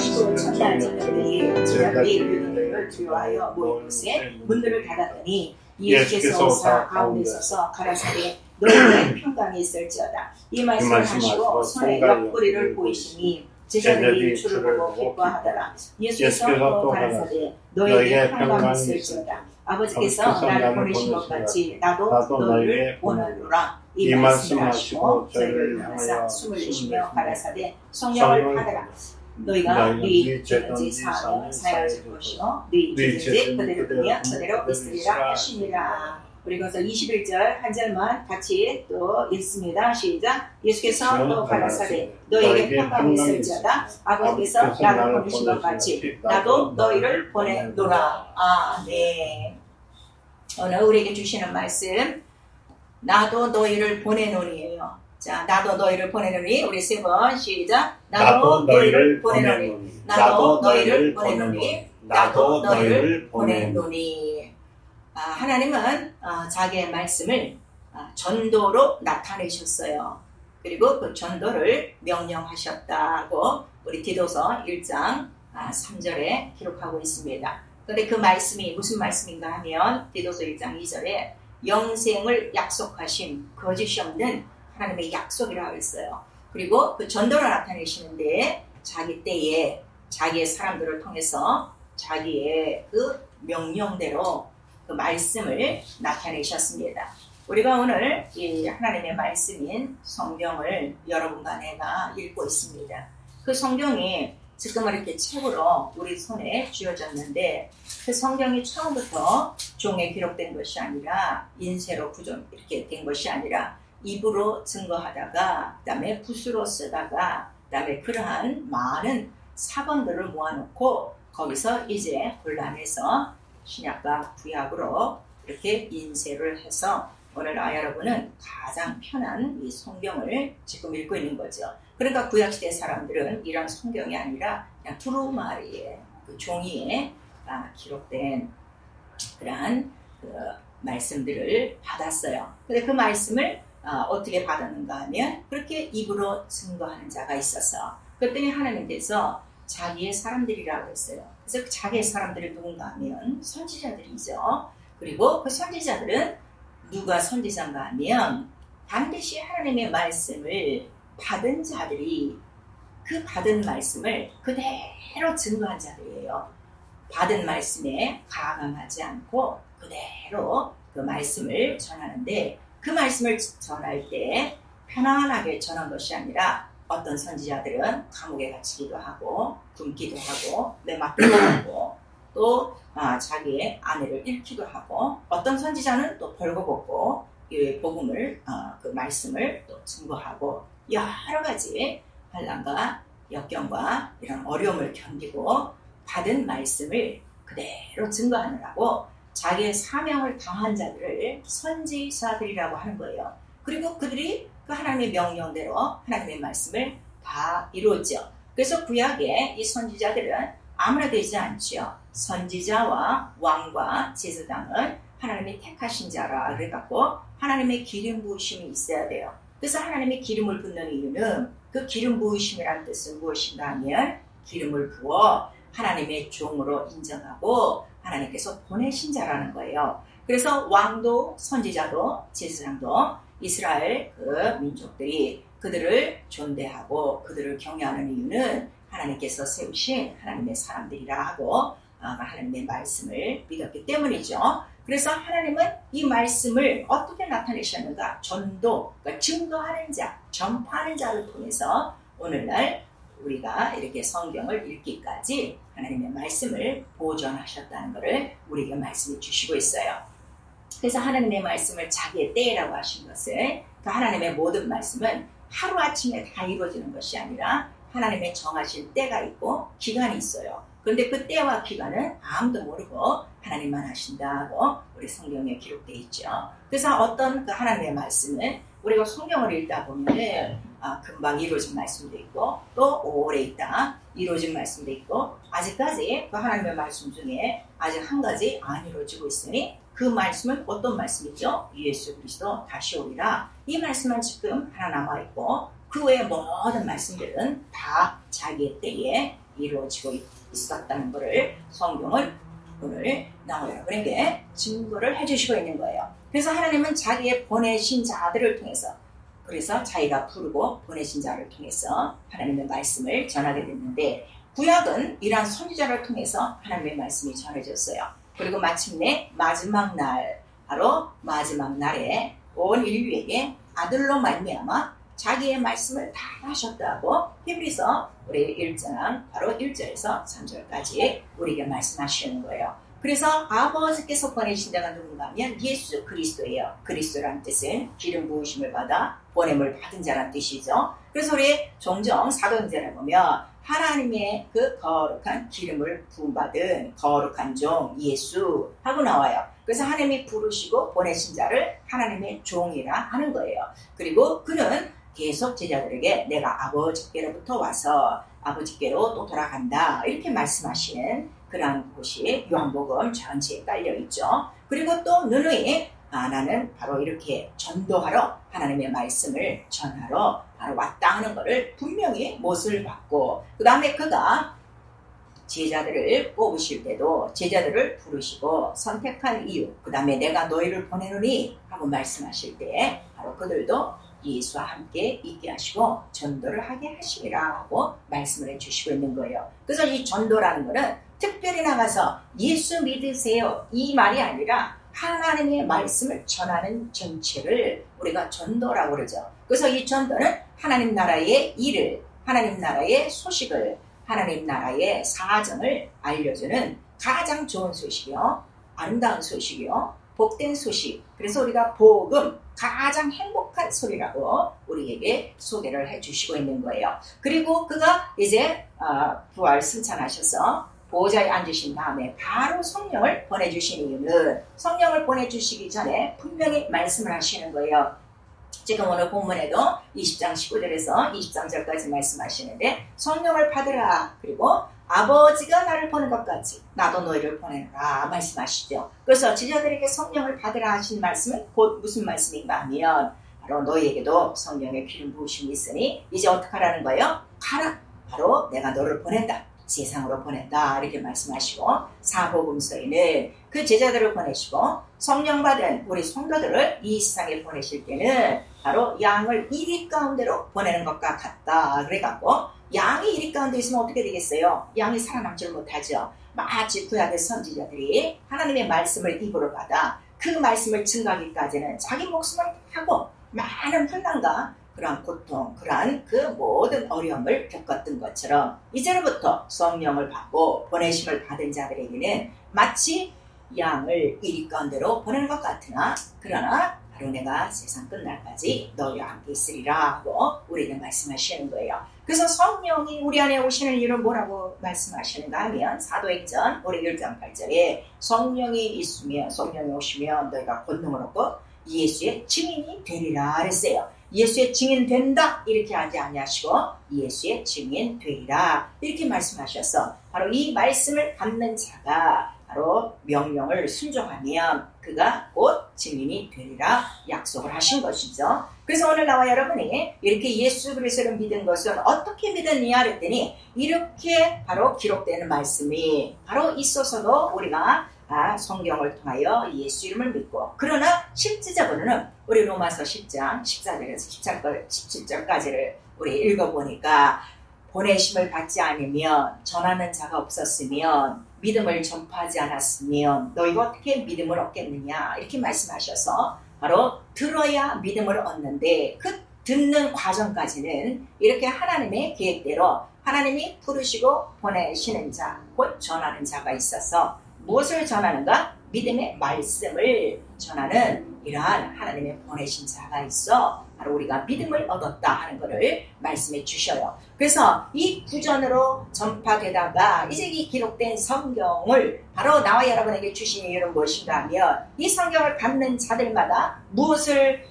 또 첫날 저녁에 제자들이 유대인들을 두려워하여 모인 곳에 문들을 닫았더니 예수께서 오사 가운데 서서 가라사대 너희의 평강이 있을지어다. 이 말씀을 하시고 손에 옆구리를 보이시니 제자들이 주를 보고 기뻐하더라. 예수께서 또 가라사대 너희에게 평강이 있을지어다. 아버지께서 나를 보내신 것 같이 나도 너희를 원하노라. 이 말씀을 하시고 저희를 향하사 숨을 내쉬며 가라사대 성령을 받으라. 너희가 네 죄든지 사하면 사여질 것이요 네 죄든지 그대로 되면 그대로 있으리라 하시니라. 그리고서 21절 한 절만 같이 또 읽습니다. 시작. 예수께서 또 가라사대 너희에게 평강이 있을지어다. 아버지께서 나를 보내신 것 같이 나도 너희를 보내노라. 아멘. 오늘 우리에게 주시는 말씀 나도 너희를 보내노니예요. 자, 나도 너희를 보내노니 우리 세 번 시작. 나도 너희를 보내노니 나도 너희를 보내노니 나도 너희를 보내노니. 하나님은 자기의 말씀을 전도로 나타내셨어요. 그리고 그 전도를 명령하셨다고 우리 디도서 1장 3절에 기록하고 있습니다. 그런데 그 말씀이 무슨 말씀인가 하면 디도서 1장 2절에 영생을 약속하신 거짓이 없는 하나님의 약속이라고 했어요. 그리고 그 전도를 나타내시는데 자기 때에 자기의 사람들을 통해서 자기의 그 명령대로 그 말씀을 나타내셨습니다. 우리가 오늘 이 하나님의 말씀인 성경을 여러분과 내가 읽고 있습니다. 그 성경이 지금 이렇게 책으로 우리 손에 쥐어졌는데 그 성경이 처음부터 종에 기록된 것이 아니라 인쇄로 이렇게 된 것이 아니라 입으로 증거하다가 그다음에 붓으로 쓰다가 그다음에 그러한 많은 사본들을 모아놓고 거기서 이제 골라내서 신약과 구약으로 이렇게 인쇄를 해서 오늘 여러분은 가장 편한 이 성경을 지금 읽고 있는 거죠. 그러니까 구약시대 사람들은 이런 성경이 아니라 그냥 두루마리에 그 종이에 기록된 그러한 그 말씀들을 받았어요. 근데 그 말씀을 어떻게 받았는가 하면 그렇게 입으로 증거하는 자가 있어서 그랬더니 하나님께서 자기의 사람들이라고 했어요. 그래서 자기의 사람들이 누군가 하면 선지자들이죠. 그리고 그 선지자들은 누가 선지자인가 하면 반드시 하나님의 말씀을 받은 자들이 그 받은 말씀을 그대로 증거한 자들이에요. 받은 말씀에 가감하지 않고 그대로 그 말씀을 전하는데 그 말씀을 전할 때 편안하게 전한 것이 아니라 어떤 선지자들은 감옥에 갇히기도 하고 굶기도 하고 매맞기도 하고 또 자기의 아내를 잃기도 하고 어떤 선지자는 또 벌거벗고 이 복음을 그 말씀을 또 증거하고 여러 가지 환난과 역경과 이런 어려움을 견디고 받은 말씀을 그대로 증거하느라고 자기의 사명을 다한 자들을 선지자들이라고 하는 거예요. 그리고 그들이 그 하나님의 명령대로 하나님의 말씀을 다 이루었죠. 그래서 구약의 이 선지자들은 아무나 되지 않죠. 선지자와 왕과 제사장은 하나님이 택하신 자라 그래갖고 하나님의 기름 부으심이 있어야 돼요. 그래서 하나님의 기름을 붓는 이유는 그 기름 부으심이라는 뜻은 무엇인가 하면 기름을 부어 하나님의 종으로 인정하고 하나님께서 보내신 자라는 거예요. 그래서 왕도 선지자도 제사장도 이스라엘 그 민족들이 그들을 존대하고 그들을 경외하는 이유는 하나님께서 세우신 하나님의 사람들이라 하고 하나님의 말씀을 믿었기 때문이죠. 그래서 하나님은 이 말씀을 어떻게 나타내셨는가? 전도, 그러니까 증거하는 자, 전파하는 자를 통해서 오늘날 우리가 이렇게 성경을 읽기까지 하나님의 말씀을 보존하셨다는 것을 우리에게 말씀해 주시고 있어요. 그래서 하나님의 말씀을 자기의 때라고 하신 것을 그 하나님의 모든 말씀은 하루아침에 다 이루어지는 것이 아니라 하나님의 정하신 때가 있고 기간이 있어요. 그런데 그 때와 기간은 아무도 모르고 하나님만 하신다고 우리 성경에 기록되어 있죠. 그래서 어떤 그 하나님의 말씀은 우리가 성경을 읽다 보면 금방 이루어진 말씀도 있고 또 오래 있다 이루어진 말씀도 있고 아직까지 그 하나님의 말씀 중에 아직 한 가지 안 이루어지고 있으니 그 말씀은 어떤 말씀이죠? 예수 그리스도 다시 오리라. 이 말씀은 지금 하나 남아있고 그 외의 모든 말씀들은 다 자기의 때에 이루어지고 있었다는 것을 성경은 오늘 나와 여러분에게 증거를 해주시고 있는 거예요. 그래서 하나님은 자기의 보내신 자들을 통해서, 그래서 자기가 부르고 보내신 자를 통해서 하나님의 말씀을 전하게 됐는데, 구약은 이러한 선지자를 통해서 하나님의 말씀이 전해졌어요. 그리고 마침내 마지막 날, 바로 마지막 날에 온 인류에게 아들로 말미암아 자기의 말씀을 다 하셨다고 히브리서 우리 1장 바로 1절에서 3절까지 우리에게 말씀하시는 거예요. 그래서 아버지께서 보내신 자가 누군가 하면 예수 그리스도예요. 그리스도라는 뜻은 기름 부으심을 받아 보냄을 받은 자라는 뜻이죠. 그래서 우리 종종 사도행전을 보면 하나님의 그 거룩한 기름을 부음받은 거룩한 종 예수 하고 나와요. 그래서 하나님이 부르시고 보내신 자를 하나님의 종이라 하는 거예요. 그리고 그는 계속 제자들에게 내가 아버지께로부터 와서 아버지께로 또 돌아간다 이렇게 말씀하시는 그런 곳이 요한복음 전체에 깔려있죠. 그리고 또 누누이 나는 바로 이렇게 전도하러 하나님의 말씀을 전하러 바로 왔다 하는 것을 분명히 못을 받고, 그 다음에 그가 제자들을 뽑으실 때도 제자들을 부르시고 선택한 이유, 그 다음에 내가 너희를 보내노니 하고 말씀하실 때 바로 그들도 예수와 함께 있게 하시고 전도를 하게 하심이라 하고 말씀을 해주시고 있는 거예요. 그래서 이 전도라는 것은 특별히 나가서 예수 믿으세요 이 말이 아니라 하나님의 말씀을 전하는 전체를 우리가 전도라고 그러죠. 그래서 이 전도는 하나님 나라의 일을, 하나님 나라의 소식을, 하나님 나라의 사정을 알려주는 가장 좋은 소식이요, 아름다운 소식이요, 복된 소식. 그래서 우리가 복음, 가장 행복한 소리라고 우리에게 소개를 해주시고 있는 거예요. 그리고 그가 이제 부활 승천하셔서 보호자에 앉으신 다음에 바로 성령을 보내주신 이유는, 성령을 보내주시기 전에 분명히 말씀을 하시는 거예요. 지금 오늘 본문에도 20장 19절에서 23절까지 말씀하시는데 성령을 받으라, 그리고 아버지가 나를 보낸 것 같이 나도 너희를 보내라 말씀하시죠. 그래서 제자들에게 성령을 받으라 하신 말씀은 곧 무슨 말씀인가 하면 바로 너희에게도 성령의 기름 부으심이 있으니 이제 어떻게 하라는 거예요? 가라, 바로 내가 너를 보낸다, 세상으로 보낸다 이렇게 말씀하시고, 사복음서에는 그 제자들을 보내시고 성령 받은 우리 성도들을 이 세상에 보내실 때는 바로 양을 이리 가운데로 보내는 것과 같다 그래갖고, 양이 이리 가운데 있으면 어떻게 되겠어요? 양이 살아남지를 못하죠. 마치 구약의 선지자들이 하나님의 말씀을 입으로 받아 그 말씀을 증거하기까지는 자기 목숨을 하고 많은 분난과 그러한 고통, 그러한 그 모든 어려움을 겪었던 것처럼 이제부터 성령을 받고 보내심을 받은 자들에게는 마치 양을 이리 가운데로 보내는 것 같으나, 그러나 바로 내가 세상 끝날까지 너희와 함께 있으리라 하고 우리에게 말씀하시는 거예요. 그래서 성령이 우리 안에 오시는 이유는 뭐라고 말씀하시는가 하면 사도행전 우리 1장 8절에 성령이 있으면, 성령이 오시면 너희가 권능을 얻고 예수의 증인이 되리라 그랬어요. 예수의 증인 된다 이렇게 하지 아니하시고 예수의 증인 되리라 이렇게 말씀하셔서 바로 이 말씀을 받는 자가 바로 명령을 순종하면 그가 곧 증인이 되리라 약속을 하신 것이죠. 그래서 오늘 나와 여러분이 이렇게 예수 그리스도를 믿은 것은 어떻게 믿었느냐 그랬더니 이렇게 바로 기록되는 말씀이 바로 있어서도 우리가 성경을 통하여 예수 이름을 믿고, 그러나 실질적으로는 우리 로마서 10장 14절에서 17절까지를 우리 읽어보니까 보내심을 받지 않으면, 전하는 자가 없었으면, 믿음을 전파하지 않았으면 너희가 어떻게 믿음을 얻겠느냐 이렇게 말씀하셔서 바로 들어야 믿음을 얻는데 그 듣는 과정까지는 이렇게 하나님의 계획대로 하나님이 부르시고 보내시는 자, 곧 전하는 자가 있어서 무엇을 전하는가? 믿음의 말씀을 전하는 이러한 하나님의 보내신 자가 있어 바로 우리가 믿음을 얻었다 하는 것을 말씀해 주셔요. 그래서 이 구전으로 전파되다가 이제 이 기록된 성경을 바로 나와 여러분에게 주신 이유는 무엇인가 하면 이 성경을 받는 자들마다 무엇을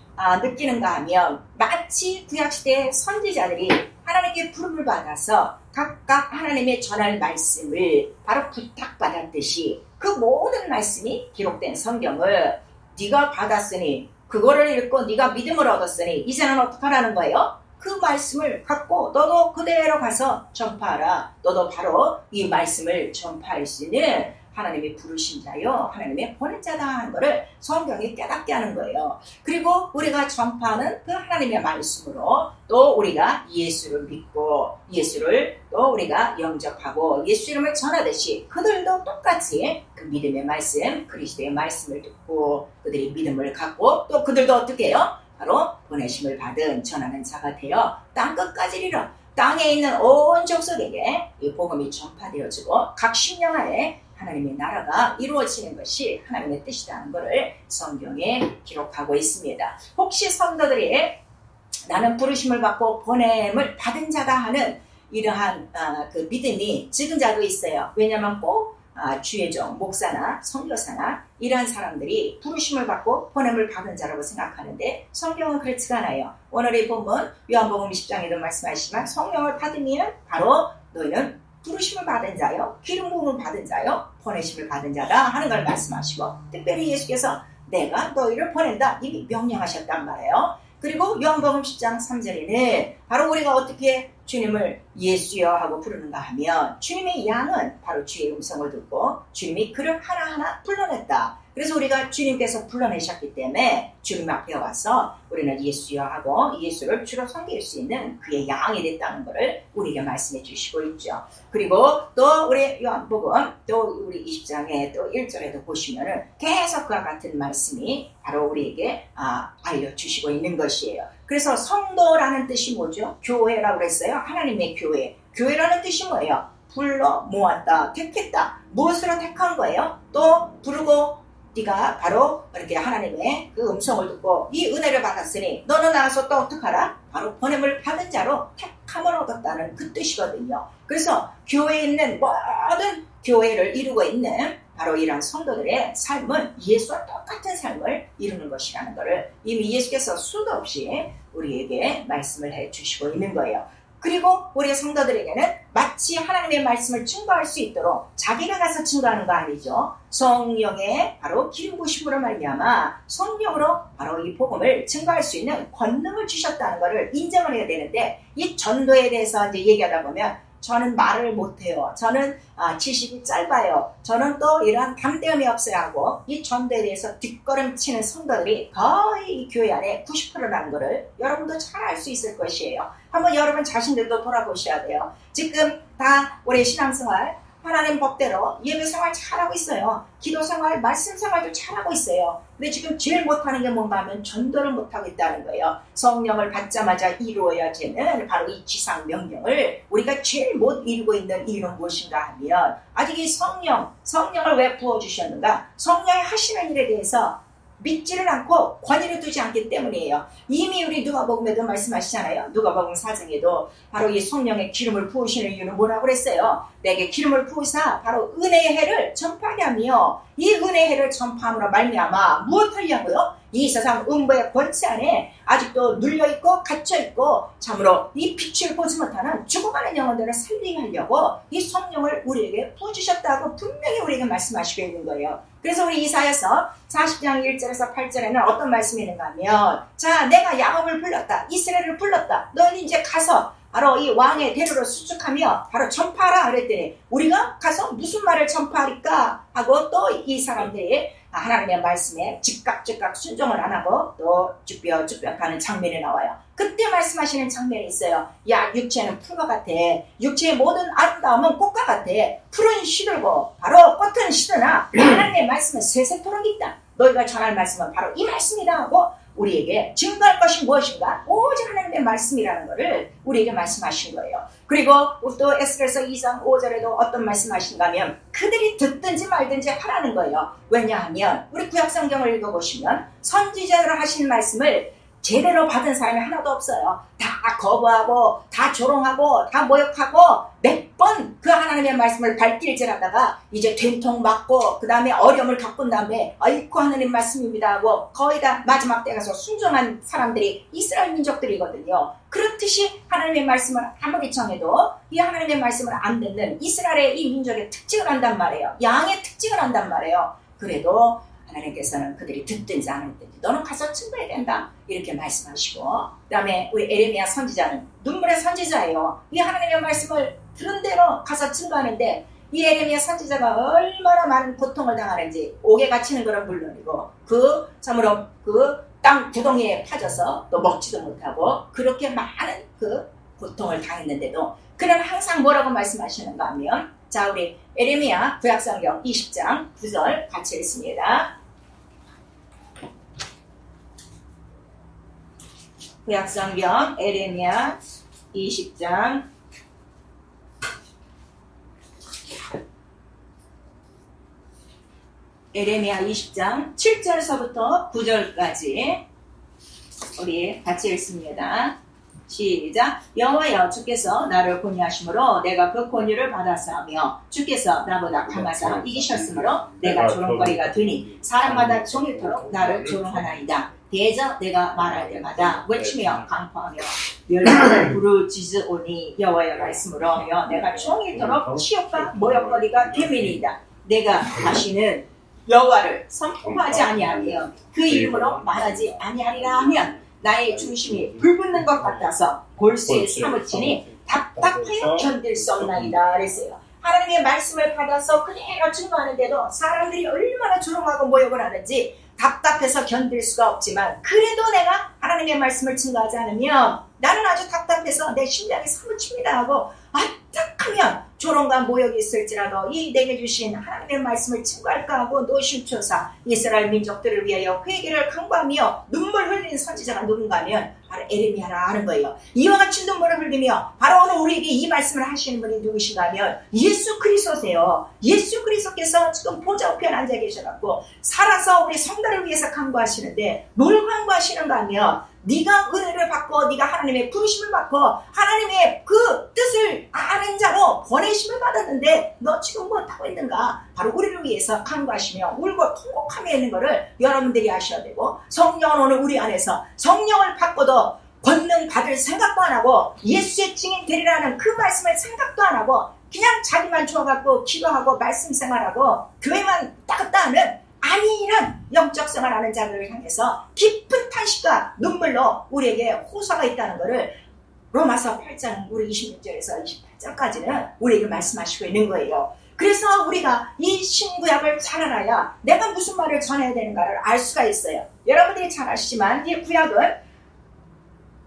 느끼는가 하면 마치 구약시대의 선지자들이 하나님께 부름을 받아서 각각 하나님의 전할 말씀을 바로 부탁받았듯이 그 모든 말씀이 기록된 성경을 네가 받았으니 그거를 읽고 네가 믿음을 얻었으니 이제는 어떻게 하라는 거예요? 그 말씀을 갖고 너도 그대로 가서 전파하라. 너도 바로 이 말씀을 전파할 수 있는 하나님의 부르신 자요, 하나님의 보낸 자다 하는 것을 성경이 깨닫게 하는 거예요. 그리고 우리가 전파하는 그 하나님의 말씀으로 또 우리가 예수를 믿고 예수를 또 우리가 영접하고 예수 이름을 전하듯이 그들도 똑같이 그 믿음의 말씀, 그리스도의 말씀을 듣고 그들이 믿음을 갖고 또 그들도 어떻게 해요? 바로 보내심을 받은 전하는 자가 되어 땅끝까지 이르러 땅에 있는 온 족속에게 이 복음이 전파되어지고 각 심령하에 하나님의 나라가 이루어지는 것이 하나님의 뜻이라는 것을 성경에 기록하고 있습니다. 혹시 성도들이 나는 부르심을 받고 보냄을 받은 자다 하는 이러한 그 믿음이 적은 자도 있어요. 왜냐하면 꼭 주의 종, 목사나 선교사나 이러한 사람들이 부르심을 받고 보냄을 받은 자라고 생각하는데 성경은 그렇지가 않아요. 오늘의 본문 요한복음 20장에도 말씀하시지만 성령을 받으면 바로 너희는 부르심을 받은 자요, 기름 부음을 받은 자요, 보내심을 받은 자다 하는 걸 말씀하시고 특별히 예수께서 내가 너희를 보낸다 이미 명령하셨단 말이에요. 그리고 요한복음 10장 3절에는 바로 우리가 어떻게 주님을 예수여 하고 부르는가 하면 주님의 양은 바로 주의 음성을 듣고 주님이 그를 하나하나 불러냈다. 그래서 우리가 주님께서 불러내셨기 때문에 주님 앞에 와서 우리는 예수여 하고 예수를 주로 섬길 수 있는 그의 양이 됐다는 것을 우리에게 말씀해 주시고 있죠. 그리고 또 우리 요한복음 또 우리 20장에 또 1절에도 보시면은 계속 그와 같은 말씀이 바로 우리에게 알려주시고 있는 것이에요. 그래서 성도라는 뜻이 뭐죠? 교회라고 그랬어요. 하나님의 교회. 교회라는 뜻이 뭐예요? 불러 모았다, 택했다. 무엇으로 택한 거예요? 또 부르고 네가 바로 이렇게 하나님의 그 음성을 듣고 이 은혜를 받았으니 너는 나가서 또 어떡하라? 바로 보냄을 받은 자로 택함을 얻었다는 그 뜻이거든요. 그래서 교회에 있는 모든 교회를 이루고 있는 바로 이러한 성도들의 삶은 예수와 똑같은 삶을 이루는 것이라는 것을 이미 예수께서 수도 없이 우리에게 말씀을 해주시고 있는 거예요. 그리고 우리 성도들에게는 마치 하나님의 말씀을 증거할 수 있도록 자기가 가서 증거하는 거 아니죠. 성령의 바로 기름 부으심으로 말미암아 성령으로 바로 이 복음을 증거할 수 있는 권능을 주셨다는 것을 인정을 해야 되는데 이 전도에 대해서 이제 얘기하다 보면 저는 말을 못해요. 저는 지식이 짧아요. 저는 또 이러한 담대함이 없어야 하고 이 전도에 대해서 뒷걸음치는 성도들이 거의 이 교회 안에 90%라는 것을 여러분도 잘 알 수 있을 것이에요. 한번 여러분 자신들도 돌아보셔야 돼요. 지금 다 우리 신앙생활 하나님 법대로 예배생활 잘하고 있어요. 기도생활, 말씀생활도 잘하고 있어요. 근데 지금 제일 못하는 게 뭔가 하면 전도를 못하고 있다는 거예요. 성령을 받자마자 이루어야 되는 바로 이 지상 명령을 우리가 제일 못 이루고 있는 이유는 무엇인가 하면 아직 이 성령을 왜 부어주셨는가? 성령이 하시는 일에 대해서 믿지를 않고 권위를 두지 않기 때문이에요. 이미 우리 누가복음에도 말씀하시잖아요. 누가복음 4장에도 바로 이 성령의 기름을 부으시는 이유는 뭐라고 그랬어요? 내게 기름을 부으사 바로 은혜의 해를 전파하게 하며 이 은혜의 해를 전파함으로 말미암아 무엇하려고요? 이 세상 음부의 권세 안에 아직도 눌려있고 갇혀있고 참으로 이 빛을 보지 못하는 죽어가는 영혼들을 살리게 하려고 이 성령을 우리에게 부어주셨다고 분명히 우리에게 말씀하시고 있는 거예요. 그래서 우리 이사야서 40장 1절에서 8절에는 어떤 말씀이 있는가 하면 자 내가 야곱을 불렀다. 이스라엘을 불렀다. 너는 이제 가서 바로 이 왕의 대로를 수축하며 바로 전파하라 그랬더니 우리가 가서 무슨 말을 전파할까 하고 또 이 사람들이 하나님의 말씀에 즉각 순종을 안 하고 또 쭈뼛쭈뼛하는 장면이 나와요. 그때 말씀하시는 장면이 있어요. 야 육체는 풀과 같아. 육체의 모든 아름다움은 꽃과 같아. 풀은 시들고 바로 꽃은 시드나 하나님의 말씀은 세세토록 있다. 너희가 전할 말씀은 바로 이 말씀이다 하고 우리에게 증거할 것이 무엇인가? 오직 하나님의 말씀이라는 것을 우리에게 말씀하신 거예요. 그리고 또 에스겔서 2장 5절에도 어떤 말씀하신가 하면 그들이 듣든지 말든지 하라는 거예요. 왜냐하면 우리 구약성경을 읽어보시면 선지자로 하신 말씀을 제대로 받은 사람이 하나도 없어요. 다 거부하고 다 조롱하고 다 모욕하고 몇 번 그 하나님의 말씀을 발길질하다가 이제 된통 맞고 그 다음에 어려움을 겪은 다음에 아이고 하나님 말씀입니다 하고 거의 다 마지막 때 가서 순종한 사람들이 이스라엘 민족들이거든요. 그렇듯이 하나님의 말씀을 아무리 정해도 이 하나님의 말씀을 안 듣는 이스라엘의 이 민족의 특징을 한단 말이에요. 양의 특징을 한단 말이에요. 그래도 하나님께서는 그들이 듣든지 안 듣든지 너는 가서 증거해야 된다 이렇게 말씀하시고, 그 다음에 우리 에레미야 선지자는 눈물의 선지자예요. 이 하나님의 말씀을 들은 대로 가서 증거하는데 이 에레미야 선지자가 얼마나 많은 고통을 당하는지, 옥에 갇히는 것은 물론이고 참으로 땅 구덩이에 파져서 또 먹지도 못하고 그렇게 많은 고통을 당했는데도 그는 항상 뭐라고 말씀하시는가 하면, 자, 우리 에레미야 구약성경 20장 9절 같이 읽습니다. 구약성경 에레미야 20장 에레미야 20장 7절서부터 9절까지 우리 같이 읽습니다. 시작. 여호와여, 주께서 나를 권유하심으로 내가 그 권유를 받았사오며 주께서 나보다 강하사 이기셨으므로 내가 조롱거리가 되니 사람마다 종일토록 나를 조롱하나이다. 대저 내가 말할 때마다 외치며 강포하며 멸망을 부르짖으오니 여호와여 말씀으로 하여 내가 종일토록 치욕과 모욕거리가 되미니이다. 내가 다시는 여호와를 선포하지 아니하며 그 이름으로 말하지 아니하리라 하면 나의 중심이 불붙는 것 같아서 골수에 사무치니 답답하여 견딜 수 없나이다 그랬어요. 하나님의 말씀을 받아서 그대로 증거하는데도 사람들이 얼마나 조롱하고 모욕을 하는지 답답해서 견딜 수가 없지만, 그래도 내가 하나님의 말씀을 증거하지 않으면 나는 아주 답답해서 내 심장이 사무칩니다 하고 어떡하면 조롱과 모욕이 있을지라도 이 내게 주신 하나님의 말씀을 증거할까 하고 노심초사 이스라엘 민족들을 위하여 회개를 강구하며 눈물 흘리는 선지자가 누군가 하면 바로 에레미야라 하는 거예요. 이와 같이 눈물을 흘리며 바로 오늘 우리에게 이 말씀을 하시는 분이 누구신가 하면 예수 그리스도세요. 예수 그리스도께서 지금 보좌 우편에 앉아 계셔갖고 살아서 우리 성도를 위해서 강구하시는데 뭘 강구하시는가 하면, 네가 은혜를 받고 네가 하나님의 부르심을 받고 하나님의 그 뜻을 아는 자로 보내심을 받았는데 너 지금 못하고 있는가? 바로 우리를 위해서 간구하시며 울고 통곡하며 있는 것을 여러분들이 아셔야 되고, 성령은 오늘 우리 안에서 성령을 받고도 권능 받을 생각도 안 하고 예수의 증인 되리라는 그 말씀을 생각도 안 하고 그냥 자기만 좋아갖고 기도하고 말씀 생활하고 교회만 따갔다 하는 아니란 영적 생활하는 자들을 향해서 깊은 탄식과 눈물로 우리에게 호소가 있다는 것을 로마서 8장 우리 26절에서 28절까지는 우리에게 말씀하시고 있는 거예요. 그래서 우리가 이 신구약을 잘 알아야 내가 무슨 말을 전해야 되는가를 알 수가 있어요. 여러분들이 잘 아시지만 이 구약은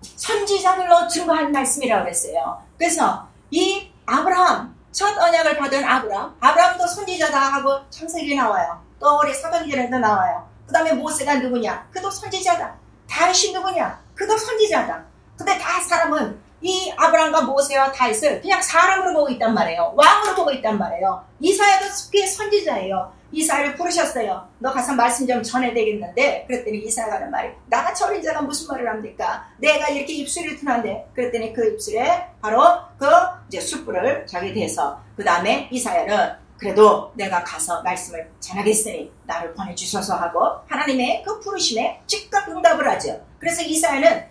선지자들로 증거한 말씀이라고 했어요. 그래서 이 아브라함, 첫 언약을 받은 아브라함도 선지자다 하고 창세기에 나와요. 또 우리 사도행전에도 나와요. 그 다음에 모세가 누구냐? 그도 선지자다. 다윗이 누구냐? 그도 선지자다. 근데 다 사람은 이 아브라함과 모세와 다윗을 그냥 사람으로 보고 있단 말이에요. 왕으로 보고 있단 말이에요. 이사야도 그게 선지자예요. 이사야를 부르셨어요. 너 가서 말씀 좀 전해야 되겠는데, 그랬더니 이사야가 하는 말이, 나같이 어린 자가 무슨 말을 합니까? 내가 이렇게 입술이 둔한데, 그랬더니 그 입술에 바로 그 이제 숯불을 자기 대서, 그 다음에 이사야는 그래도 내가 가서 말씀을 전하겠으니 나를 보내주소서 하고 하나님의 그 부르심에 즉각 응답을 하죠. 그래서 이사야는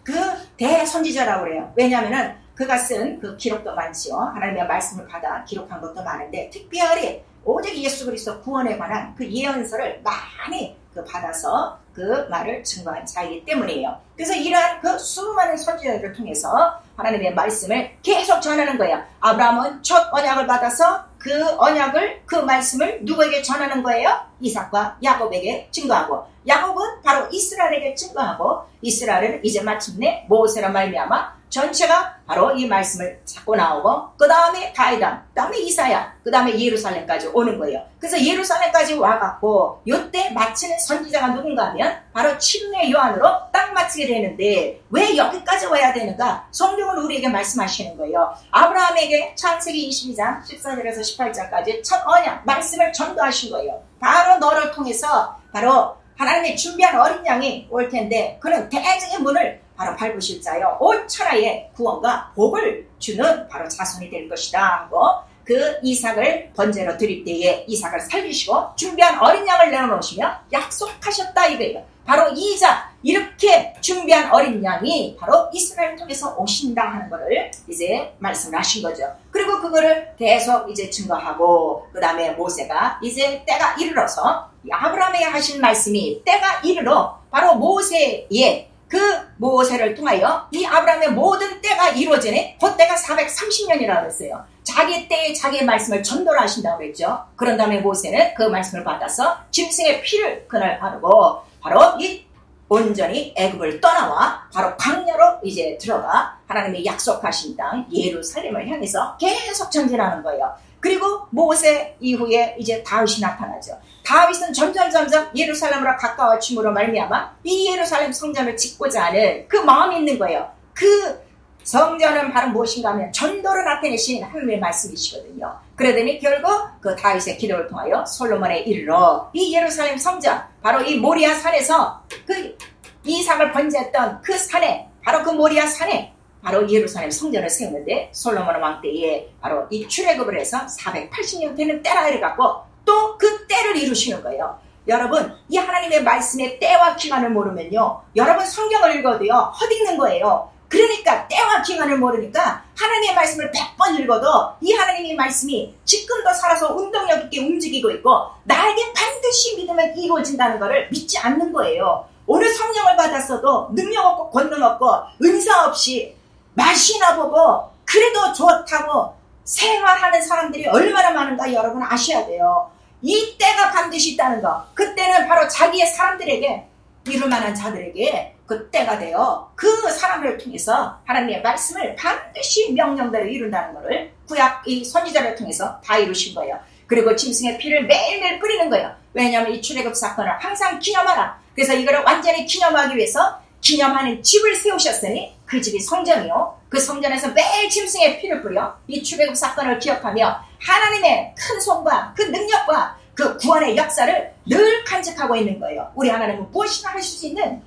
그 대선지자라고 그래요. 왜냐하면은 그가 쓴 그 기록도 많지요. 하나님의 말씀을 받아 기록한 것도 많은데 특별히 오직 예수 그리스도 구원에 관한 그 예언서를 많이 받아서 그 말을 증거한 자이기 때문이에요. 그래서 이러한 그 수많은 선지자들을 통해서 하나님의 말씀을 계속 전하는 거예요. 아브라함은 첫 언약을 받아서 그 언약을, 그 말씀을 누구에게 전하는 거예요? 이삭과 야곱에게 증거하고, 야곱은 바로 이스라엘에게 증거하고, 이스라엘은 이제 마침내 모세로 말미암아 전체가 바로 이 말씀을 찾고 나오고, 그 다음에 가이단, 그 다음에 이사야, 그 다음에 예루살렘까지 오는 거예요. 그래서 예루살렘까지 와갖고 요때 마치는 선지자가 누군가 하면 바로 침례 요한으로 딱 마치게 되는데, 왜 여기까지 와야 되는가? 성경은 우리에게 말씀하시는 거예요. 아브라함에게 창세기 22장 14절에서 18절까지 첫 언약 말씀을 전도하신 거예요. 바로 너를 통해서 바로 하나님의 준비한 어린 양이 올 텐데, 그는 대적의 문을 바로 밟으실 자요 온 천하에 구원과 복을 주는 바로 자손이 될 것이다 하고, 그 이삭을 번제로 드릴 때에 이삭을 살리시고 준비한 어린 양을 내어놓으시며 약속하셨다 이거예요. 바로 이삭, 이렇게 준비한 어린 양이 바로 이스라엘을 통해서 오신다 하는 것을 이제 말씀을 하신 거죠. 그리고 그거를 계속 이제 증거하고 그 다음에 모세가 이제 때가 이르러서 아브라함에게 하신 말씀이 때가 이르러 바로 모세의 그 모세를 통하여 이 아브라함의 모든 때가 이루어지네. 그 때가 430년이라고 했어요. 자기 때에 자기의 말씀을 전도를 하신다고 했죠. 그런 다음에 모세는 그 말씀을 받아서 짐승의 피를 그날 바르고 바로 이 온전히 애굽을 떠나와 바로 광야로 이제 들어가 하나님이 약속하신 땅 예루살렘을 향해서 계속 전진하는 거예요. 그리고 모세 이후에 이제 다윗이 나타나죠. 다윗은 점점 예루살렘으로 가까워짐으로 말미암아 이 예루살렘 성전을 짓고자 하는 그 마음이 있는 거예요. 그 성전은 바로 무엇인가 하면 전도를 나타내신 하나님의 말씀이시거든요. 그러더니 결국 그 다윗의 기도를 통하여 솔로몬에 이르러 이 예루살렘 성전, 바로 이 모리아 산에서 그 이삭을 번제했던 그 산에, 바로 그 모리아 산에 바로 예루살렘 성전을 세우는데 솔로몬 왕 때에 바로 이 출애굽을 해서 480년 되는 때라 이래갖고 또 그 때를 이루시는 거예요. 여러분, 이 하나님의 말씀의 때와 기간을 모르면요, 여러분 성경을 읽어도요 헛읽는 거예요. 그러니까 때와 기간을 모르니까 하나님의 말씀을 100번 읽어도 이 하나님의 말씀이 지금도 살아서 운동력 있게 움직이고 있고 나에게 반드시 믿으면 이루어진다는 것을 믿지 않는 거예요. 오늘 성령을 받았어도 능력 없고 권능 없고 은사 없이 맛이나 보고 그래도 좋다고 생활하는 사람들이 얼마나 많은가 여러분 아셔야 돼요. 이 때가 반드시 있다는 거. 그때는 바로 자기의 사람들에게, 이룰 만한 자들에게 그 때가 되어 그 사람을 통해서 하나님의 말씀을 반드시 명령대로 이룬다는 것을 구약 이 선지자를 통해서 다 이루신 거예요. 그리고 짐승의 피를 매일매일 뿌리는 거예요. 왜냐하면 이 출애굽 사건을 항상 기념하라. 그래서 이거를 완전히 기념하기 위해서 기념하는 집을 세우셨으니 그 집이 성전이요. 그 성전에서 매일 짐승의 피를 뿌려 이 출애굽 사건을 기억하며 하나님의 큰 손과 그 능력과 그 구원의 역사를 늘 간직하고 있는 거예요. 우리 하나님은 무엇이나 하실 수 있는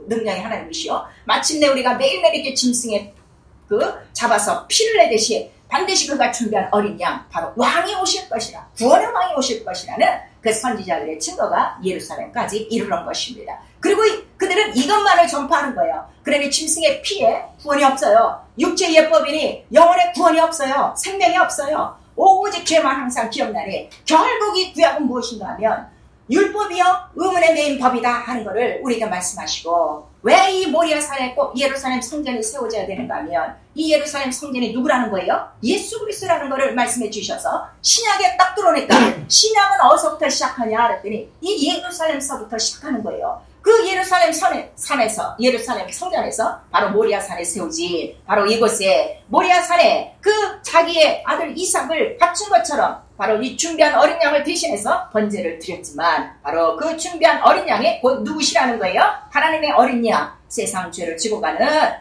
능력의 하나님이시오. 마침내 우리가 매일매일 이렇게 짐승의 잡아서 피를 내듯이 반드시 그가 준비한 어린 양, 바로 왕이 오실 것이라, 구원의 왕이 오실 것이라는 그 선지자들의 증거가 예루살렘까지 이르는 것입니다. 그리고 그들은 이것만을 전파하는 거예요. 그러니 짐승의 피에 구원이 없어요. 육체의 예법이니 영혼의 구원이 없어요. 생명이 없어요. 오직 죄만 항상 기억나니 결국 이 구약은 무엇인가 하면 율법이요 의문의 메인 법이다 하는 것을 우리가 말씀하시고, 왜 이 모리아 산에 꼭 예루살렘 성전이 세워져야 되는가 하면 이 예루살렘 성전이 누구라는 거예요? 예수 그리스도라는 것을 말씀해 주셔서 신약에 딱 들어오니까 신약은 어디서부터 시작하냐 그랬더니 이 예루살렘서부터 시작하는 거예요. 그 예루살렘 산에서, 예루살렘 성전에서 바로 모리아 산에 세우지, 바로 이곳에 모리아 산에 그 자기의 아들 이삭을 바친 것처럼 바로 이 준비한 어린 양을 대신해서 번제를 드렸지만 바로 그 준비한 어린 양이 곧 누구시라는 거예요? 하나님의 어린 양, 세상 죄를 지고 가는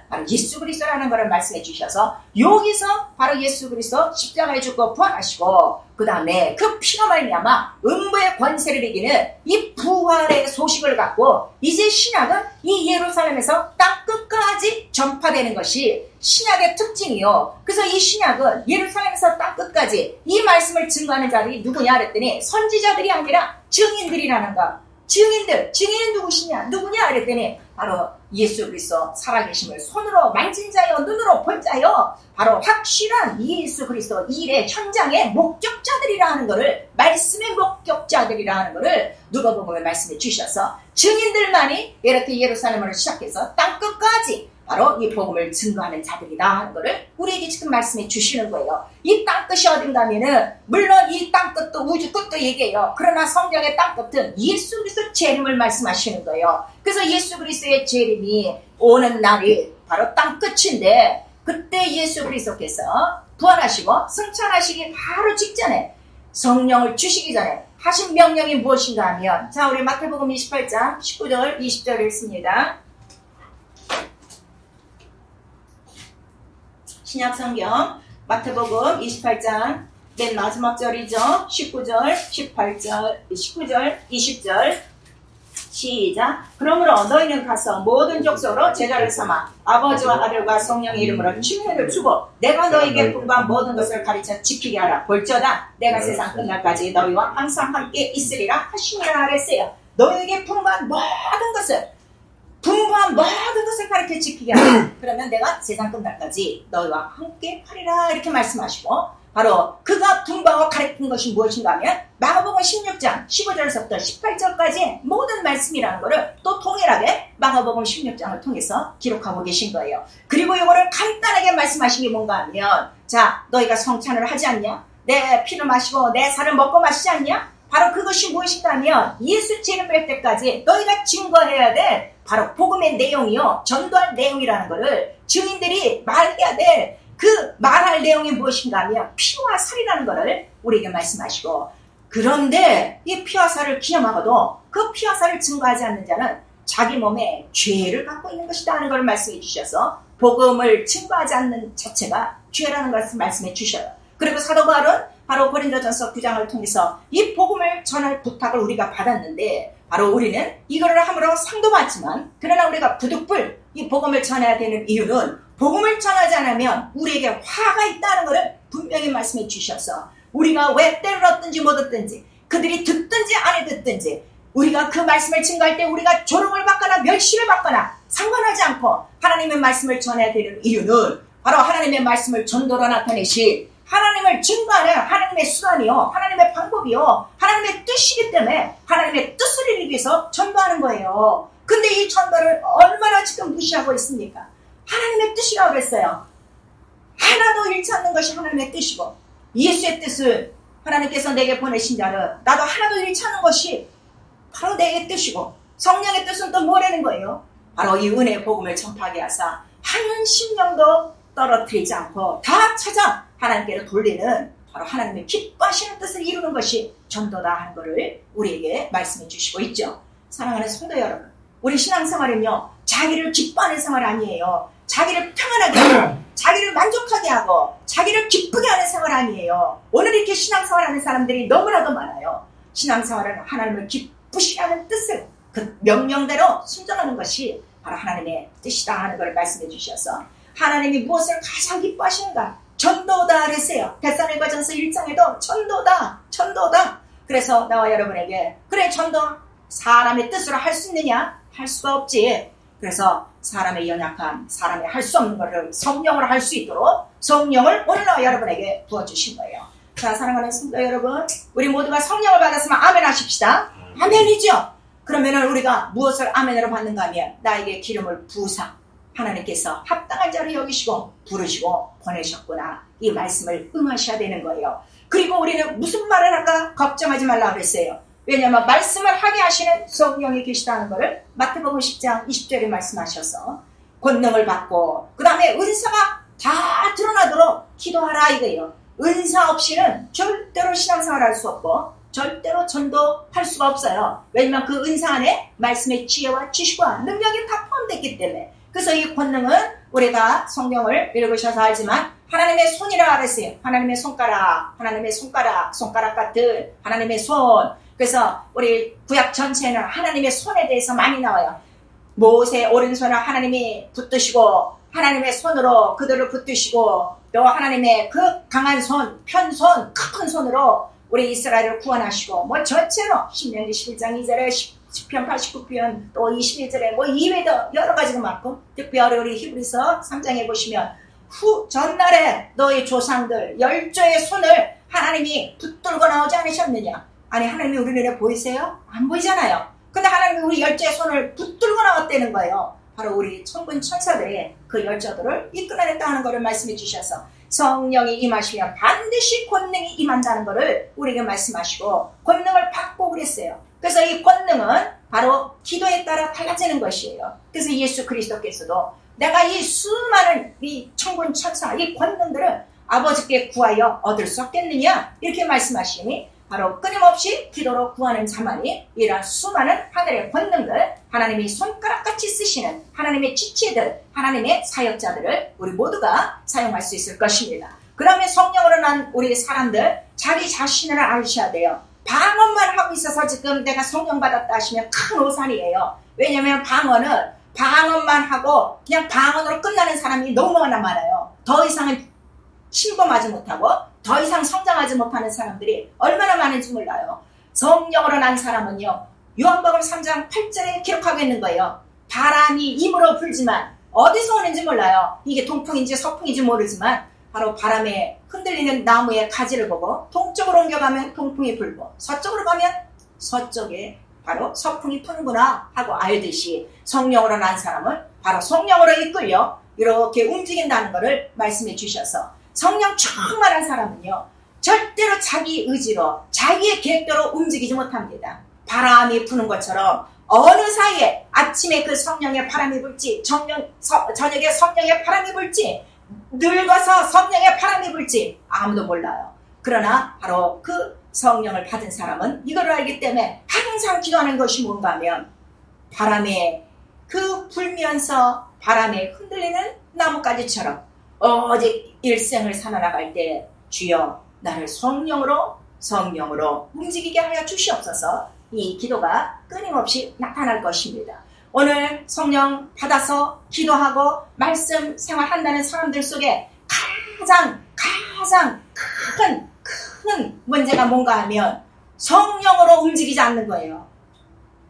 바로 예수 그리스도라는 것을 말씀해 주셔서 여기서 바로 예수 그리스도 십자가에 죽고 부활하시고 그 다음에 그 피가 말미암아 음부의 권세를 이기는 이 부활의 소식을 갖고 이제 신약은 이 예루살렘에서 땅 끝까지 전파되는 것이 신약의 특징이요. 그래서 이 신약은 예루살렘에서 땅 끝까지 이 말씀을 증거하는 자들이 누구냐 그랬더니 선지자들이 아니라 증인들이라는 거. 증인은 누구냐 그랬더니 바로 예수 그리스도 살아계심을 손으로 만진 자요, 눈으로 본 자요, 바로 확실한 예수 그리스도 일의 현장의 목격자들이라 하는 것을, 말씀의 목격자들이라 하는 것을 누가복음에 말씀해 주셔서 증인들만이 이렇게 예루살렘을 시작해서 땅 끝까지 바로 이 복음을 증거하는 자들이다 하는 것을 우리에게 지금 말씀해 주시는 거예요. 이 땅끝이 어딘가 하면은 물론 이 땅끝도 우주 끝도 얘기해요. 그러나 성경의 땅끝은 예수 그리스도 재림을 말씀하시는 거예요. 그래서 예수 그리스도의 재림이 오는 날이 바로 땅끝인데, 그때 예수 그리스도께서 부활하시고 승천하시기 바로 직전에 성령을 주시기 전에 하신 명령이 무엇인가 하면, 자 우리 마태복음 28장 19절 20절 읽습니다. 신약성경 마태복음 28장 맨 마지막 절이죠. 19절, 18절, 19절, 20절 시작. 그러므로 너희는 가서 모든 족속으로 제자를 삼아 아버지와 아들과 성령의 이름으로 칭례를 주고 내가 너희에게 분부한 모든 것을 가르쳐 지키게 하라. 볼지어다 내가 세상 끝날까지 너희와 항상 함께 있으리라 하시니라 하랬어요. 너희에게 분부한 모든 것을, 분부한 내가 모든 것을 가르쳐 지키게 하라. 그러면 내가 세상 끝날까지 너희와 함께 하리라 이렇게 말씀하시고 바로 그가 분부하고 가르친 것이 무엇인가 하면 마가복음 16장 15절에서부터 18절까지 모든 말씀이라는 것을 또 동일하게 마가복음 16장을 통해서 기록하고 계신 거예요. 그리고 이거를 간단하게 말씀하신 게 뭔가 하면 자 너희가 성찬을 하지 않냐? 내 피를 마시고 내 살을 먹고 마시지 않냐? 바로 그것이 무엇인가 하면 예수 재림할 때까지 너희가 증거해야 될 바로 복음의 내용이요 전도할 내용이라는 것을 증인들이 말해야 될 그 말할 내용이 무엇인가 하면 피와 살이라는 것을 우리에게 말씀하시고 그런데 이 피와 살을 기념하고도 그 피와 살을 증거하지 않는 자는 자기 몸에 죄를 갖고 있는 것이다 하는 것을 말씀해 주셔서 복음을 증거하지 않는 자체가 죄라는 것을 말씀해 주셔요. 그리고 사도 바울은 바로 고린도전서 9장을 통해서 이 복음을 전할 부탁을 우리가 받았는데 바로 우리는 이거를 함으로 상도 받지만 그러나 우리가 부득불 이 복음을 전해야 되는 이유는 복음을 전하지 않으면 우리에게 화가 있다는 것을 분명히 말씀해 주셔서 우리가 왜 때를 얻든지 못 얻든지 그들이 듣든지 안 듣든지 우리가 그 말씀을 증거할 때 우리가 조롱을 받거나 멸시를 받거나 상관하지 않고 하나님의 말씀을 전해야 되는 이유는 바로 하나님의 말씀을 전도로 나타내시 하나님을 증거하는 하나님의 수단이요 하나님의 방법이요 하나님의 뜻이기 때문에 하나님의 뜻을 이루기 위해서 전도하는 거예요. 근데 이 전도를 얼마나 지금 무시하고 있습니까? 하나님의 뜻이라고 그랬어요. 하나도 잃지 않는 것이 하나님의 뜻이고 예수의 뜻을 하나님께서 내게 보내신 자는 나도 하나도 잃지 않는 것이 바로 내게 뜻이고 성령의 뜻은 또 뭐라는 거예요? 바로 이 은혜의 복음을 전파하게 하사 한 심령도 떨어뜨리지 않고 다 찾아 하나님께로 돌리는 바로 하나님의 기뻐하시는 뜻을 이루는 것이 전도다 하는 것을 우리에게 말씀해 주시고 있죠. 사랑하는 성도 여러분, 우리 신앙생활은요 자기를 기뻐하는 생활 아니에요. 자기를 평안하게 하고 자기를 만족하게 하고 자기를 기쁘게 하는 생활 아니에요. 오늘 이렇게 신앙생활하는 사람들이 너무나도 많아요. 신앙생활은 하나님을 기쁘시게 하는 뜻을 그 명령대로 순종하는 것이 바로 하나님의 뜻이다 하는 걸 말씀해 주셔서 하나님이 무엇을 가장 기뻐하시는가? 전도다 그랬어요. 데살로니가전서 1장에도 전도다. 그래서 나와 여러분에게 그래 전도 사람의 뜻으로 할 수 있느냐? 할 수가 없지. 그래서 사람의 연약함, 사람이 할 수 없는 것을 성령으로 할 수 있도록 성령을 오늘 나와 여러분에게 부어주신 거예요. 자, 사랑하는 성도 여러분, 우리 모두가 성령을 받았으면 아멘 하십시다. 아멘이죠. 그러면은 우리가 무엇을 아멘으로 받는가 하면 나에게 기름을 부으사 하나님께서 합당한 자를 여기시고 부르시고 보내셨구나. 이 말씀을 응하셔야 되는 거예요. 그리고 우리는 무슨 말을 할까 걱정하지 말라고 그랬어요. 왜냐하면 말씀을 하게 하시는 성령이 계시다는 것을 마태복음 10장 20절에 말씀하셔서 권능을 받고 그 다음에 은사가 다 드러나도록 기도하라 이거예요. 은사 없이는 절대로 신앙생활 할 수 없고 절대로 전도할 수가 없어요. 왜냐하면 그 은사 안에 말씀의 지혜와 지식과 능력이 다 포함됐기 때문에. 그래서 이 권능은 우리가 성경을 읽으셔서 알지만 하나님의 손이라고 그랬어요. 하나님의 손가락 같은 하나님의 손. 그래서 우리 구약 전체는 하나님의 손에 대해서 많이 나와요. 모세의 오른손을 하나님이 붙드시고 하나님의 손으로 그들을 붙드시고 또 하나님의 그 강한 손, 편손, 큰 손으로 우리 이스라엘을 구원하시고 뭐 전체로 신명기 11장 2절에 10편 89편 또 21절에 뭐 이외에도 여러 가지가 많고 특별히 우리 히브리서 3장에 보시면 전날에 너희 조상들 10조의 손을 하나님이 붙들고 나오지 않으셨느냐. 아니 하나님이 우리 눈에 보이세요? 안 보이잖아요. 근데 하나님이 우리 10조의 손을 붙들고 나왔다는 거예요. 바로 우리 천군 천사들의 그 10조들을 이끌어냈다는 것을 말씀해 주셔서 성령이 임하시면 반드시 권능이 임한다는 것을 우리에게 말씀하시고 권능을 받고 그랬어요. 그래서 이 권능은 바로 기도에 따라 달라지는 것이에요. 그래서 예수 그리스도께서도 내가 이 수많은 이 천군 천사 이 권능들을 아버지께 구하여 얻을 수 없겠느냐 이렇게 말씀하시니 바로 끊임없이 기도로 구하는 자만이 이런 수많은 하늘의 권능들 하나님이 손가락같이 쓰시는 하나님의 지체들 하나님의 사역자들을 우리 모두가 사용할 수 있을 것입니다. 그러면 성령으로 난 우리 사람들 자기 자신을 아셔야 돼요. 방언만 하고 있어서 지금 내가 성령 받았다 하시면 큰 오산이에요. 왜냐하면 방언만 하고 그냥 방언으로 끝나는 사람이 너무나 많아요. 더 이상은 침범하지 못하고 더 이상 성장하지 못하는 사람들이 얼마나 많은지 몰라요. 성령으로 난 사람은요 요한복음 3장 8절에 기록하고 있는 거예요. 바람이 힘으로 불지만 어디서 오는지 몰라요. 이게 동풍인지 서풍인지 모르지만 바로 바람에 흔들리는 나무의 가지를 보고 동쪽으로 옮겨가면 동풍이 불고 서쪽으로 가면 서쪽에 바로 서풍이 푸는구나 하고 알듯이 성령으로 난 사람은 바로 성령으로 이끌려 이렇게 움직인다는 것을 말씀해 주셔서 성령 충만한 사람은요 절대로 자기 의지로 자기의 계획대로 움직이지 못합니다. 바람이 부는 것처럼 어느 사이에 아침에 그 성령의 바람이 불지 저녁에 성령의 바람이 불지 늙어서 성령의 바람이 불지 아무도 몰라요. 그러나 바로 그 성령을 받은 사람은 이걸 알기 때문에 항상 기도하는 것이 뭔가 하면 바람에 그 불면서 바람에 흔들리는 나뭇가지처럼 오직 일생을 살아나갈 때 주여 나를 성령으로 움직이게 하여 주시옵소서. 이 기도가 끊임없이 나타날 것입니다. 오늘 성령 받아서 기도하고 말씀 생활한다는 사람들 속에 가장 큰 문제가 뭔가 하면 성령으로 움직이지 않는 거예요.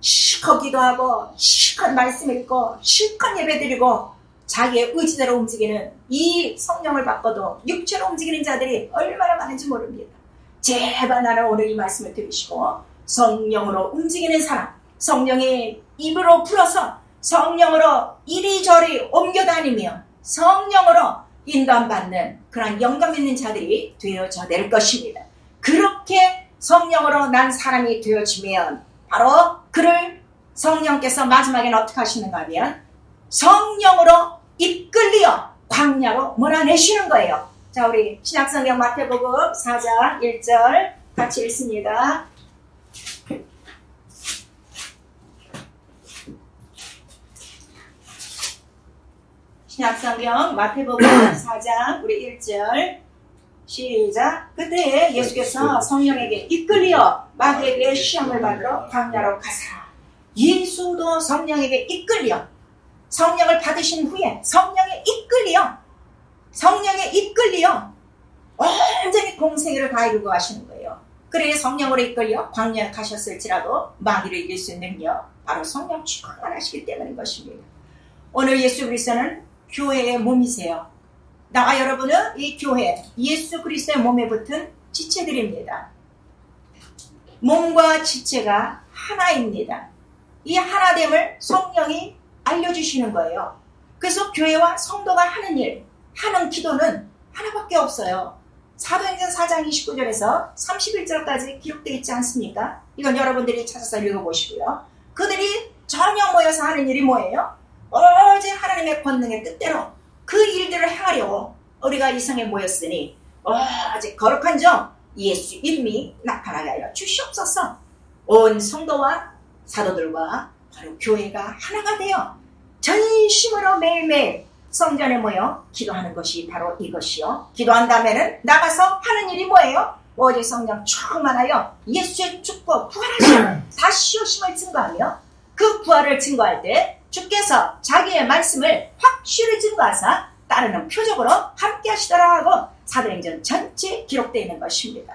실컷 기도하고 실컷 말씀 읽고 실컷 예배드리고 자기의 의지대로 움직이는 이 성령을 바꿔도 육체로 움직이는 자들이 얼마나 많은지 모릅니다. 제발 나는 오늘 이 말씀을 들으시고 성령으로 움직이는 사람, 성령의 입으로 불어서 성령으로 이리저리 옮겨다니며 성령으로 인도받는 그런 영감 있는 자들이 되어져 낼 것입니다. 그렇게 성령으로 난 사람이 되어지면 바로 그를 성령께서 마지막에는 어떻게 하시는가 하면 성령으로 이끌리어 광야로 몰아내시는 거예요. 자, 우리 신약성경 마태복음 4장 1절 같이 읽습니다. 신약성경 마태복음 4장 우리 1절 시작. 그때 예수께서 성령에게 이끌리어 마귀에게 시험을 받으러 광야로 가사. 예수도 성령에게 이끌려 성령을 받으신 후에 성령에 이끌려 완전히 공생애를 다 이루고 하시는 거예요. 그래 성령으로 이끌려 광야에 가셨을지라도 마귀를 이길 수 있는 능력 바로 성령 충만하시기 때문인 것입니다. 오늘 예수 그리스도는 교회의 몸이세요. 나와 여러분은 이 교회 예수 그리스도의 몸에 붙은 지체들입니다. 몸과 지체가 하나입니다. 이 하나됨을 성령이 알려주시는 거예요. 그래서 교회와 성도가 하는 일, 하는 기도는 하나밖에 없어요. 사도행전 4장 29절에서 31절까지 기록되어 있지 않습니까? 이건 여러분들이 찾아서 읽어보시고요. 그들이 전혀 모여서 하는 일이 뭐예요? 오직 하나님의 권능의 뜻대로 그 일들을 행하려고 우리가 이 성에 모였으니 오직 거룩한 종 예수 이름이 나타나게 하여 주시옵소서. 온 성도와 사도들과 바로 교회가 하나가 되어 전심으로 매일매일 성전에 모여 기도하는 것이 바로 이것이요. 기도한 다음에는 나가서 하는 일이 뭐예요? 오직 성령 충만하여 예수의 죽고 부활하시고 다시 오심을 증거하며 그 부활을 증거할 때 주께서 자기의 말씀을 확실히 증거하사 따르는 표적으로 함께 하시더라 하고 사도행전 전체에 기록되어 있는 것입니다.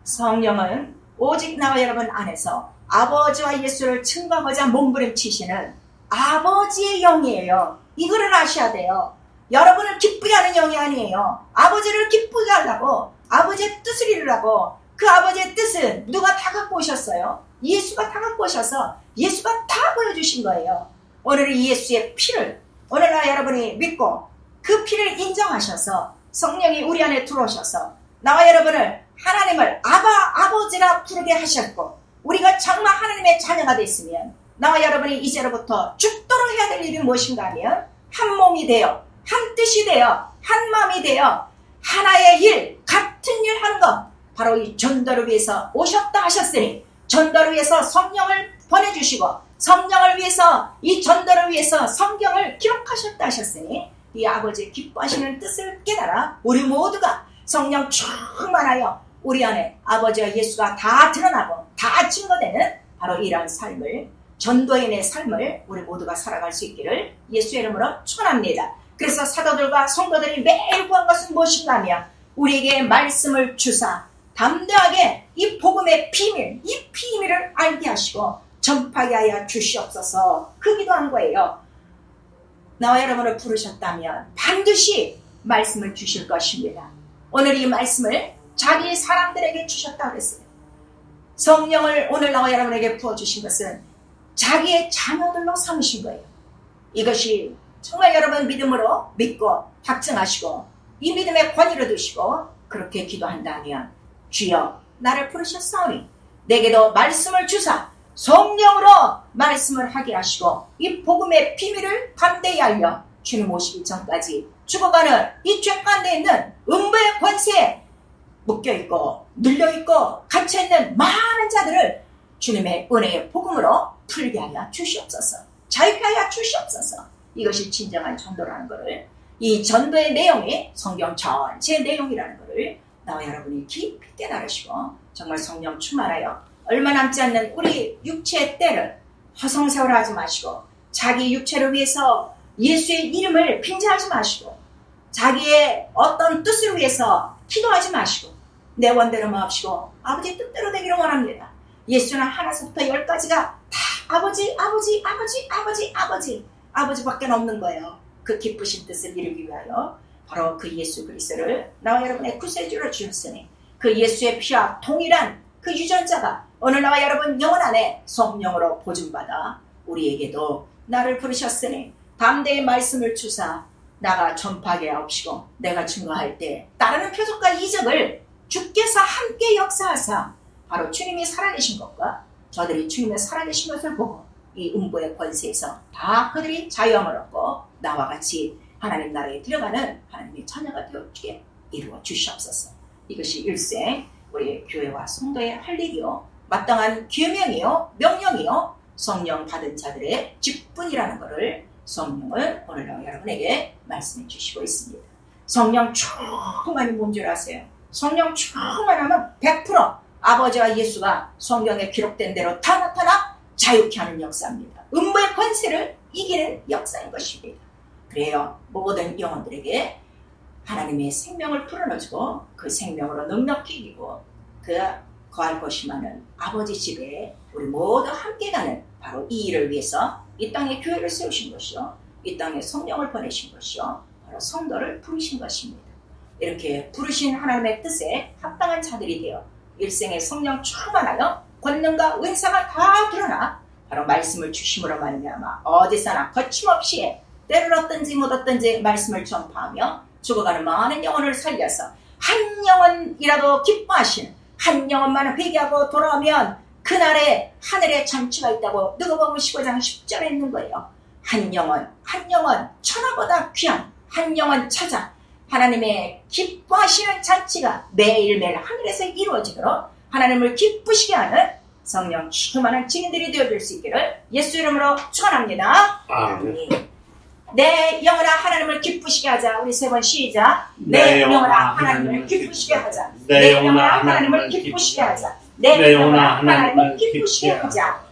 성령은 오직 나와 여러분 안에서 아버지와 예수를 증거하고자 몸부림치시는 아버지의 영이에요. 이거를 아셔야 돼요. 여러분을 기쁘게 하는 영이 아니에요. 아버지를 기쁘게 하려고 아버지의 뜻을 이루라고 그 아버지의 뜻은 누가 다 갖고 오셨어요? 예수가 다 갖고 오셔서 예수가 다 보여주신 거예요. 오늘 이 예수의 피를 오늘날 여러분이 믿고 그 피를 인정하셔서 성령이 우리 안에 들어오셔서 나와 여러분을 하나님을 아버지라 부르게 하셨고 우리가 정말 하나님의 자녀가 됐으면 나와 여러분이 이제로부터 죽도록 해야 될 일이 무엇인가 하면 한 몸이 되어 한 뜻이 되어 한 마음이 되어 하나의 일 같은 일 하는 것 바로 이 전도를 위해서 오셨다 하셨으니 전도를 위해서 성령을 보내주시고 성령을 위해서 이 전도를 위해서 성경을 기록하셨다 하셨으니 이 아버지의 기뻐하시는 뜻을 깨달아 우리 모두가 성령 충만하여 우리 안에 아버지와 예수가 다 드러나고 다 증거되는 바로 이러한 삶을 전도인의 삶을 우리 모두가 살아갈 수 있기를 예수의 이름으로 축원합니다. 그래서 사도들과 성도들이 매일 구한 것은 무엇인가 하면 우리에게 말씀을 주사 담대하게 이 복음의 비밀, 이 비밀을 알게 하시고 전파하게 하여 주시옵소서. 그 기도한 거예요. 나와 여러분을 부르셨다면 반드시 말씀을 주실 것입니다. 오늘 이 말씀을 자기 사람들에게 주셨다고 그랬어요. 성령을 오늘 나와 여러분에게 부어주신 것은 자기의 자녀들로 삼으신 거예요. 이것이 정말 여러분 믿음으로 믿고 확증하시고 이 믿음의 권위를 두시고 그렇게 기도한다면 주여 나를 부르셨사오니 내게도 말씀을 주사 성령으로 말씀을 하게 하시고 이 복음의 비밀을 담대히 알려 주님 오시기 전까지 죽어가는 이 죄 가운데 있는 음부의 권세에 묶여있고 눌려있고 갇혀있는 많은 자들을 주님의 은혜의 복음으로 풀게 하여 주시옵소서. 자유케 하여 주시옵소서. 이것이 진정한 전도라는 것을, 이 전도의 내용이 성경 전체의 내용이라는 것을 나와 여러분이 깊이 깨달으시고 정말 성령 충만하여 얼마 남지 않는 우리 육체의 때를 허송세월을 하지 마시고 자기 육체를 위해서 예수의 이름을 빙자하지 마시고 자기의 어떤 뜻을 위해서 기도하지 마시고 내 원대로 마옵시고 아버지 뜻대로 되기를 원합니다. 예수는 하나서부터 10까지가 다 아버지밖에 없는 거예요. 그 기쁘신 뜻을 이루기 위하여 바로 그 예수 그리스도를 나와 여러분의 구세주로 주셨으니 그 예수의 피와 동일한 그 유전자가 오늘 나와 여러분 영혼 안에 성령으로 보증받아 우리에게도 나를 부르셨으니 담대히 말씀을 주사 나가 전파하게 하옵시고 내가 증거할 때 따르는 표적과 이적을 주께서 함께 역사하사 바로 주님이 살아계신 것과 저들이 주님의 살아계신 것을 보고 이 음부의 권세에서 다 그들이 자유함을 얻고 나와 같이 하나님 나라에 들어가는 하나님의 자녀가 되어주게 이루어 주시옵소서. 이것이 일생 우리 교회와 성도의 할 일이요 마땅한 계명이요 명령이요 성령 받은 자들의 직분이라는 것을 성령을 오늘 여러분에게 말씀해 주시고 있습니다. 성령 충만이 뭔 줄 아세요? 성령 충만하면 100% 아버지와 예수가 성경에 기록된 대로 다 나타나 자유케 하는 역사입니다. 음부의 권세를 이기는 역사인 것입니다. 그래요. 모든 영혼들에게 하나님의 생명을 풀어넣어주고 그 생명으로 넉넉히 이기고 그 거할 것이 많은 아버지 집에 우리 모두 함께 가는 바로 이 일을 위해서 이 땅에 교회를 세우신 것이요 이 땅에 성령을 보내신 것이요 바로 성도를 부르신 것입니다. 이렇게 부르신 하나님의 뜻에 합당한 자들이 되어 일생의 성령 충만하여 권능과 은사가 다 드러나 바로 말씀을 주심으로 말미암아 어디서나 거침없이 때를 얻든지 못 얻든지 말씀을 전파하며 죽어가는 많은 영혼을 살려서 한 영혼이라도 기뻐하시는 한 영혼만을 회개하고 돌아오면 그날에 하늘에 잔치가 있다고 누가복음 15장 10절에 있는 거예요. 한 영혼 천하보다 귀한 한 영혼 찾아 하나님의 기뻐하시는 잔치가 매일매일 하늘에서 이루어지도록 하나님을 기쁘시게 하는 성령 충만한 증인들이 되어줄 수 있기를 예수 이름으로 축원합니다. 아멘. 내 영혼아 하나님을 기쁘시게 하자. 우리 세 번 시작. 내 영혼아 하나님을 기쁘시게 하자. 내 영혼아 하나님을 기쁘시게 하자. 내 영혼아 하나님을 기쁘시게 하자.